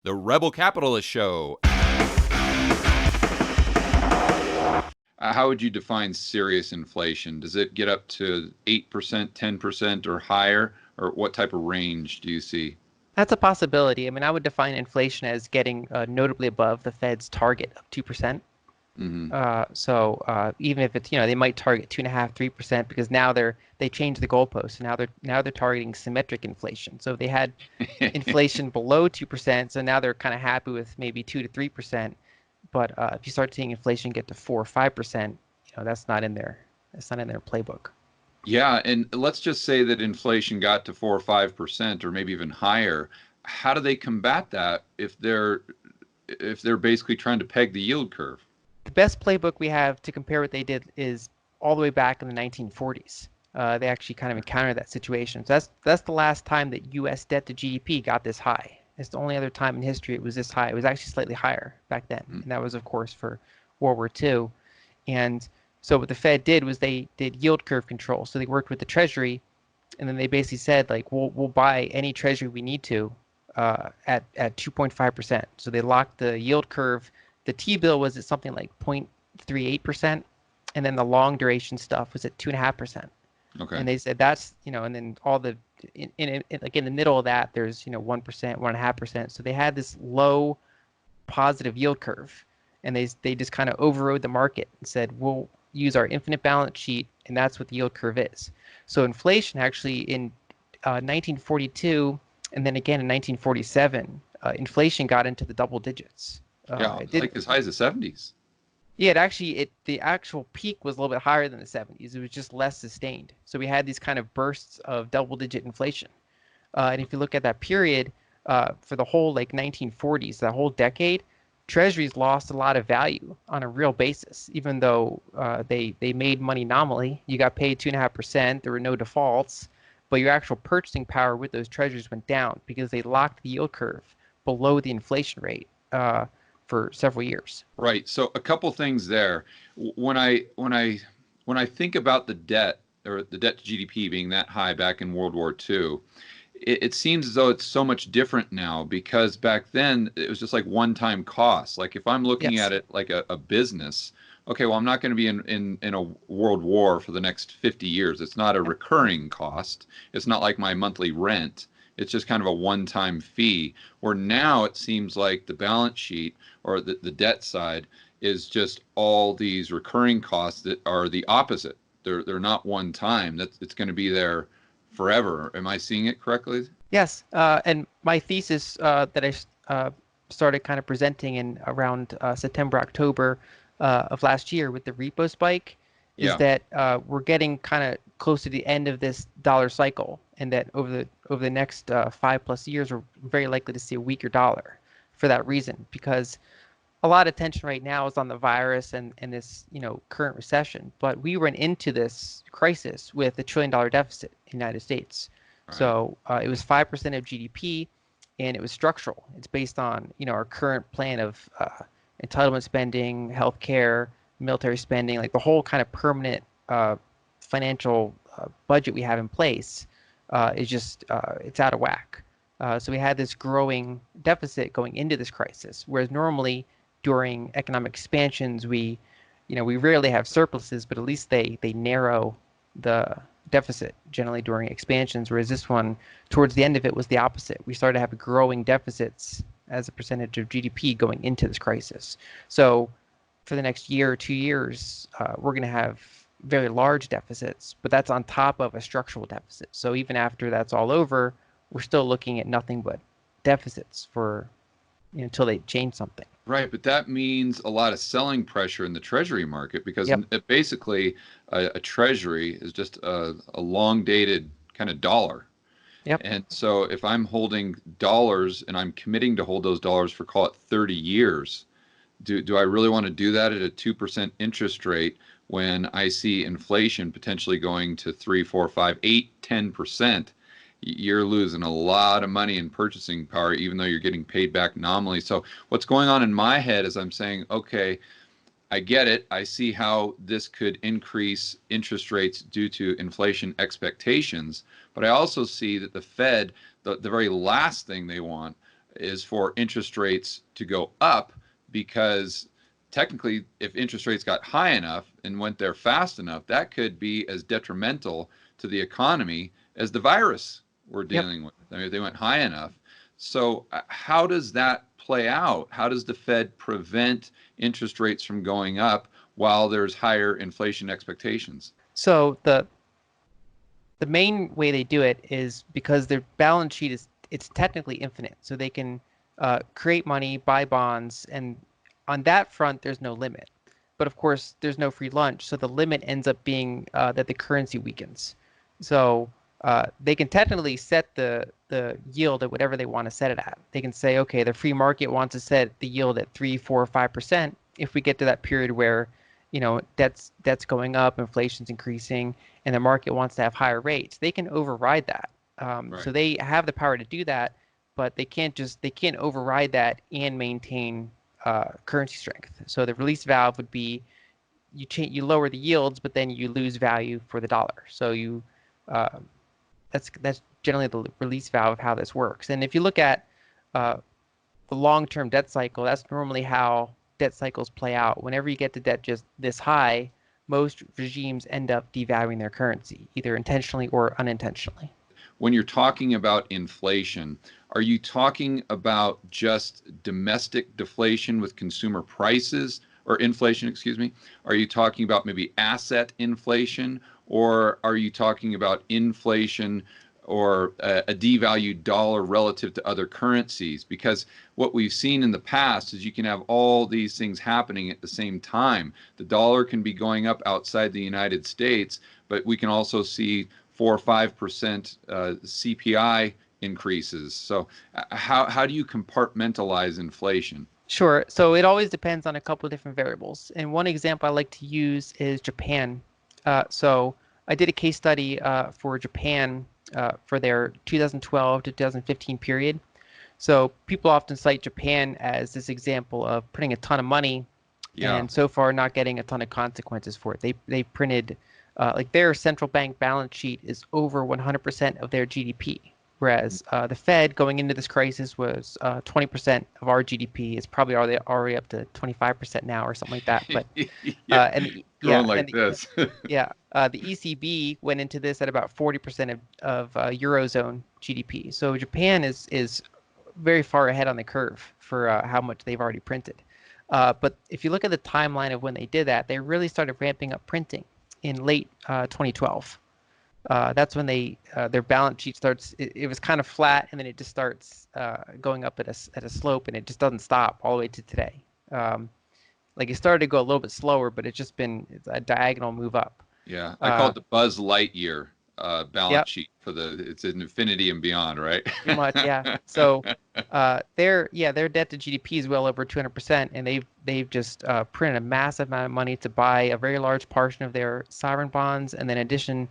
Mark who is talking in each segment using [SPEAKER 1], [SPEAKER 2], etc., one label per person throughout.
[SPEAKER 1] The Rebel Capitalist Show.
[SPEAKER 2] How would you define serious inflation? Does it get up to 8%, 10%, or higher? Or what type of range do you see?
[SPEAKER 3] That's a possibility. I mean, I would define inflation as getting notably above the Fed's target of 2%. So even if it's, they might target 2.5%, 3% because now they changed the goalposts. Now they're targeting symmetric inflation. So they had inflation below 2%, so now they're kind of happy with maybe 2 to 3%. But if you start seeing inflation get to 4 or 5%, that's not in there. That's not in their playbook.
[SPEAKER 2] Yeah, and let's just say that inflation got to 4 or 5%, or maybe even higher. How do they combat that if they're basically trying to peg the yield curve?
[SPEAKER 3] The best playbook we have to compare what they did is all the way back in the 1940s. They actually kind of encountered that situation. So that's the last time that U.S. debt to GDP got this high. It's the only other time in history it was this high. It was actually slightly higher back then, and that was, of course, for World War II. And so what the Fed did was they did yield curve control. So they worked with the Treasury, and then they basically said, like, we'll buy any Treasury we need to at 2.5%. So they locked the yield curve. The T-bill was at something like 0.38%, and then the long duration stuff was at 2.5%.
[SPEAKER 2] Okay.
[SPEAKER 3] And they said that's, and then all the like in the middle of that, there's 1%, 1.5%. So they had this low positive yield curve, and they just kind of overrode the market and said we'll use our infinite balance sheet, and that's what the yield curve is. So inflation actually in 1942 and then again in 1947, inflation got into the double digits.
[SPEAKER 2] Yeah, like as high as the 70s.
[SPEAKER 3] Yeah, the actual peak was a little bit higher than the 70s. It was just less sustained. So we had these kind of bursts of double-digit inflation. And if you look at that period, for the whole 1940s, that whole decade, treasuries lost a lot of value on a real basis, even though they made money nominally. You got paid 2.5%. There were no defaults, but your actual purchasing power with those treasuries went down because they locked the yield curve below the inflation rate for several years.
[SPEAKER 2] Right. So a couple things there. When I think about the debt, or the debt to GDP being that high back in World War II, it seems as though it's so much different now, because back then it was just like one-time costs. Like if I'm looking at it like a business, okay, well, I'm not going to be in a world war for the next 50 years. It's not a recurring cost. It's not like my monthly rent. It's just kind of a one-time fee, where now it seems like the balance sheet or the debt side is just all these recurring costs that are the opposite. They're not one time. It's going to be there forever. Am I seeing it correctly?
[SPEAKER 3] Yes. And my thesis that I started kind of presenting in around September, October of last year with the repo spike is that we're getting kind of close to the end of this dollar cycle, and that over the next 5+ years, we're very likely to see a weaker dollar for that reason, because a lot of attention right now is on the virus and this current recession, but we went into this crisis with $1 trillion deficit in the United States. Right. So it was 5% of GDP, and it was structural. It's based on our current plan of entitlement spending, healthcare, military spending, like the whole kind of permanent financial budget we have in place is just it's out of whack. So we had this growing deficit going into this crisis, whereas normally during economic expansions we rarely have surpluses, but at least they narrow the deficit generally during expansions, whereas this one, towards the end of it, was the opposite. We started to have growing deficits as a percentage of GDP going into this crisis. So for the next year or 2 years, we're going to have very large deficits, but that's on top of a structural deficit. So even after that's all over, we're still looking at nothing but deficits for until they change something.
[SPEAKER 2] Right, but that means a lot of selling pressure in the treasury market, because basically a treasury is just a long-dated kind of dollar.
[SPEAKER 3] Yep.
[SPEAKER 2] And so if I'm holding dollars and I'm committing to hold those dollars for, call it, 30 years, do I really want to do that at a 2% interest rate when I see inflation potentially going to 3, 4, 5, 8, 10%? You're losing a lot of money in purchasing power, even though you're getting paid back nominally. So what's going on in my head is I'm saying, okay, I get it. I see how this could increase interest rates due to inflation expectations. But I also see that the Fed, the very last thing they want is for interest rates to go up, because technically, if interest rates got high enough and went there fast enough, that could be as detrimental to the economy as the virus we're dealing with. I mean, if they went high enough. So how does that play out? How does the Fed prevent interest rates from going up while there's higher inflation expectations?
[SPEAKER 3] So the main way they do it is because their balance sheet it's technically infinite. So they can create money, buy bonds, and on that front, there's no limit. But of course, there's no free lunch. So the limit ends up being that the currency weakens. So they can technically set the yield at whatever they want to set it at. They can say, okay, the free market wants to set the yield at 3, 4, 5%. If we get to that period where, debt's going up, inflation's increasing, and the market wants to have higher rates, they can override that.
[SPEAKER 2] Right.
[SPEAKER 3] So they have the power to do that, but they can't override that and maintain currency strength. So the release valve would be you lower the yields, but then you lose value for the dollar. So that's generally the release valve of how this works. And if you look at the long-term debt cycle, that's normally how debt cycles play out. Whenever you get to debt just this high, most regimes end up devaluing their currency, either intentionally or unintentionally.
[SPEAKER 2] When you're talking about inflation, are you talking about just domestic deflation with consumer prices, or inflation, excuse me? Are you talking about maybe asset inflation, or are you talking about inflation or a devalued dollar relative to other currencies? Because what we've seen in the past is you can have all these things happening at the same time. The dollar can be going up outside the United States, but we can also see 4 or 5% CPI increases. So how do you compartmentalize inflation?
[SPEAKER 3] Sure. So it always depends on a couple of different variables. And one example I like to use is Japan. So I did a case study for Japan for their 2012 to 2015 period. So people often cite Japan as this example of printing a ton of money and so far not getting a ton of consequences for it. They printed like their central bank balance sheet is over 100% of their GDP, whereas the Fed going into this crisis was 20% of our GDP. It's probably already up to 25% now or something like that. But
[SPEAKER 2] this.
[SPEAKER 3] The ECB went into this at about 40% of Eurozone GDP. So Japan is very far ahead on the curve for how much they've already printed. But if you look at the timeline of when they did that, they really started ramping up printing in late 2012. That's when their balance sheet starts. It was kind of flat, and then it just starts going up at a slope, and it just doesn't stop all the way to today. Like it started to go a little bit slower, but it's a diagonal move up.
[SPEAKER 2] Yeah, I call it the Buzz Lightyear balance sheet for it's in infinity and beyond, right?
[SPEAKER 3] Pretty much, yeah. So their debt to GDP is well over 200%, and they've just printed a massive amount of money to buy a very large portion of their sovereign bonds, and then in addition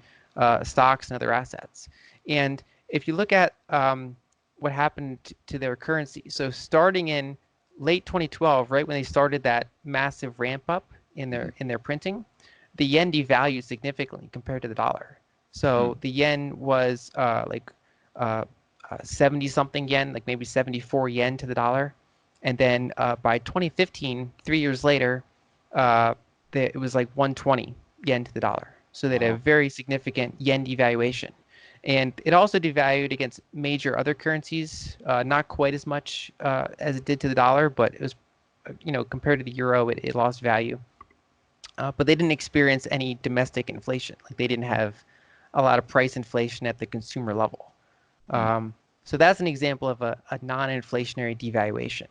[SPEAKER 3] stocks and other assets. And if you look at what happened to their currency, so starting in late 2012, right when they started that massive ramp up in their printing, the yen devalued significantly compared to the dollar. So the yen was 70 something yen, like maybe 74 yen to the dollar. And then by 2015, 3 years later, it was like 120 yen to the dollar. So they had a very significant yen devaluation. And it also devalued against major other currencies, not quite as much as it did to the dollar, but it was, compared to the euro, it lost value. But they didn't experience any domestic inflation. Like they didn't have a lot of price inflation at the consumer level. So that's an example of a non-inflationary devaluation.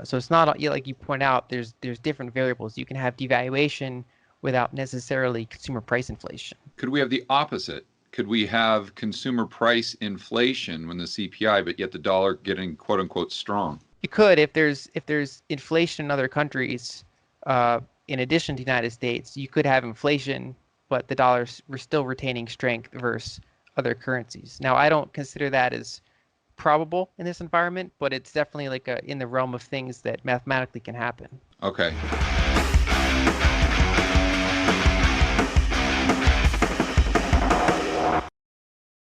[SPEAKER 3] So it's not, like you point out, there's different variables. You can have devaluation without necessarily consumer price inflation.
[SPEAKER 2] Could we have the opposite? Could we have consumer price inflation when the CPI, but yet the dollar getting quote unquote strong?
[SPEAKER 3] You could, if there's inflation in other countries, in addition to the United States, you could have inflation, but the dollar's still retaining strength versus other currencies. Now, I don't consider that as probable in this environment, but it's definitely like in the realm of things that mathematically can happen.
[SPEAKER 2] Okay.